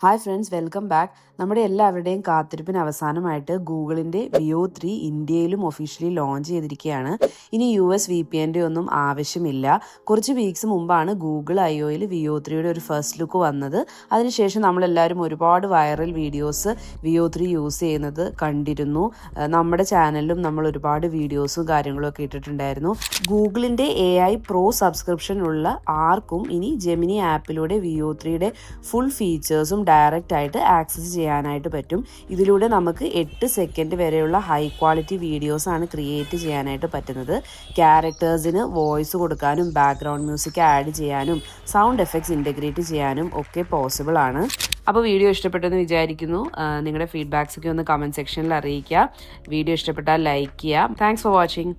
Hi friends, welcome back. നമ്മുടെ എല്ലാവരുടെയും കാത്തിരിപ്പിന് അവസാനമായിട്ട് ഗൂഗിളിൻ്റെ വിയോ 3 ഇന്ത്യയിലും ഒഫീഷ്യലി ലോഞ്ച് ചെയ്തിരിക്കുകയാണ്. ഇനി US VPN ഒന്നും ആവശ്യമില്ല. കുറച്ച് വീക്സ് മുമ്പാണ് ഗൂഗിൾ IOയിൽ വിയോ 3യുടെ ഒരു ഫസ്റ്റ് ലുക്ക് വന്നത്. അതിനുശേഷം നമ്മളെല്ലാവരും ഒരുപാട് വൈറൽ വീഡിയോസ് വിയോ 3 യൂസ് ചെയ്യുന്നത് കണ്ടിരുന്നു. നമ്മുടെ ചാനലിലും നമ്മൾ ഒരുപാട് വീഡിയോസും കാര്യങ്ങളും ഒക്കെ ഇട്ടിട്ടുണ്ടായിരുന്നു. ഗൂഗിളിൻ്റെ AI Pro സബ്സ്ക്രിപ്ഷൻ ഉള്ള ആർക്കും ഇനി ജെമിനി ആപ്പിലൂടെ വിയോ 3യുടെ ഫുൾ ഫീച്ചേഴ്സും ഡയറക്റ്റ് ആയിട്ട് ആക്സസ് ചെയ്യാനായിട്ട് പറ്റും. ഇതിലൂടെ നമുക്ക് 8 സെക്കൻഡ് വരെയുള്ള ഹൈ ക്വാളിറ്റി വീഡിയോസ് ആണ് ക്രിയേറ്റ് ചെയ്യാനായിട്ട് പറ്റുന്നത്. ക്യാരക്ടേഴ്സിന് വോയിസ് കൊടുക്കാനും ബാക്ക്ഗ്രൗണ്ട് മ്യൂസിക് ആഡ് ചെയ്യാനും സൗണ്ട് എഫക്ട്സ് ഇൻ്റഗ്രേറ്റ് ചെയ്യാനും ഒക്കെ പോസിബിൾ ആണ്. അപ്പോൾ വീഡിയോ ഇഷ്ടപ്പെട്ടെന്ന് വിചാരിക്കുന്നു. നിങ്ങളുടെ ഫീഡ്ബാക്സ് ഒക്കെ ഒന്ന് കമൻറ്റ് സെക്ഷനിൽ അറിയിക്കുക. വീഡിയോ ഇഷ്ടപ്പെട്ടാൽ ലൈക്ക് ചെയ്യുക. Thanks for watching.